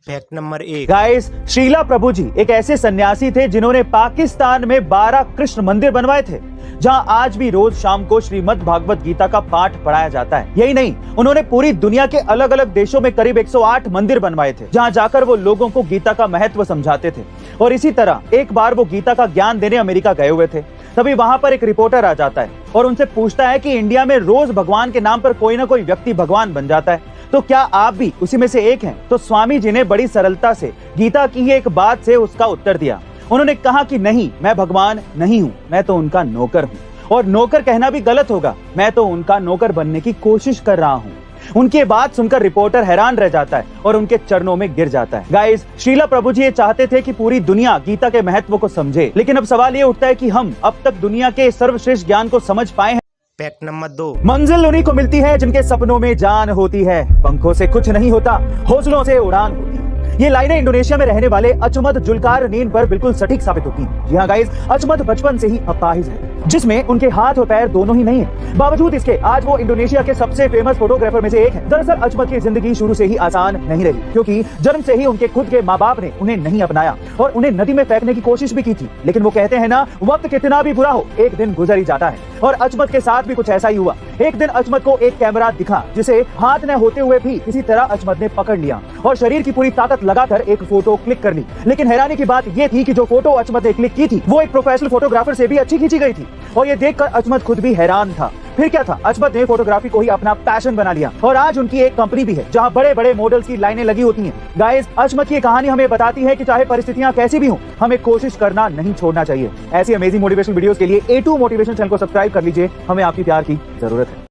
Fact number 1। Guys, Srila प्रभु जी एक ऐसे सन्यासी थे जिन्होंने पाकिस्तान में 12 कृष्ण मंदिर बनवाए थे, जहां आज भी रोज शाम को श्रीमद् भागवत गीता का पाठ पढ़ाया जाता है। यही नहीं, उन्होंने पूरी दुनिया के अलग अलग देशों में करीब 108 मंदिर बनवाए थे, जहां जाकर वो लोगों को गीता का महत्व समझाते थे। और इसी तरह एक बार वो गीता का ज्ञान देने अमेरिका गए हुए थे। तभी वहां पर एक रिपोर्टर आ जाता है और उनसे पूछता है कि इंडिया में रोज भगवान के नाम पर कोई ना कोई व्यक्ति भगवान बन जाता है, तो क्या आप भी उसी में से एक हैं? तो स्वामी जी ने बड़ी सरलता से गीता की ही एक बात से उसका उत्तर दिया। उन्होंने कहा कि नहीं, मैं भगवान नहीं हूँ, मैं तो उनका नौकर हूँ। और नौकर कहना भी गलत होगा, मैं तो उनका नौकर बनने की कोशिश कर रहा हूँ। उनकी ये बात सुनकर रिपोर्टर हैरान रह जाता है और उनके चरणों में गिर जाता है। गाइस, श्रीला प्रभु जी ये चाहते थे कि पूरी दुनिया गीता के महत्व को समझे, लेकिन अब सवाल ये उठता है कि हम अब तक दुनिया के सर्वश्रेष्ठ ज्ञान को समझ पाए हैं? Fact number 2। मंजिल उन्हीं को मिलती है जिनके सपनों में जान होती है। पंखों से कुछ नहीं होता, हौसलों से उड़ान होती है। ये लाइनें इंडोनेशिया में रहने वाले अचमद जुल्कारनीन पर बिल्कुल सटीक साबित होती हैं। जी हाँ गाइस, अचमद बचपन से ही अपाहिज है, जिसमें उनके हाथ और पैर दोनों ही नहीं है। बावजूद इसके आज वो इंडोनेशिया के सबसे फेमस फोटोग्राफर में से एक है। दरअसल अचमद की जिंदगी शुरू से ही आसान नहीं रही, क्योंकि जन्म से ही उनके खुद के माँ बाप ने उन्हें नहीं अपनाया और उन्हें नदी में फेंकने की कोशिश भी की थी। लेकिन वो कहते हैं ना, वक्त कितना भी बुरा हो, एक दिन गुजर ही जाता है। और अचमद के साथ भी कुछ ऐसा ही हुआ। एक दिन अचमद को एक कैमरा दिखा, जिसे हाथ न होते हुए भी किसी तरह अचमद ने पकड़ लिया और शरीर की पूरी ताकत लगाकर एक फोटो क्लिक कर ली। लेकिन हैरानी की बात यह थी कि जो फोटो अचमद ने क्लिक की थी, वो एक प्रोफेशनल फोटोग्राफर से भी अच्छी खींची गई थी। और ये देखकर अचमद खुद भी हैरान था। फिर क्या था, अचमद ने फोटोग्राफी को ही अपना पैशन बना लिया और आज उनकी एक कंपनी भी है, जहां बड़े बड़े मॉडल्स की लाइनें लगी होती हैं। गाइस, अचमद की कहानी हमें बताती है कि चाहे परिस्थितियां कैसी भी हों, हमें कोशिश करना नहीं छोड़ना चाहिए। ऐसी अमेजिंग मोटिवेशनल वीडियोस के लिए A2 मोटिवेशन चैनल को सब्सक्राइब कर लीजिए। हमें आपकी प्यार की जरूरत है।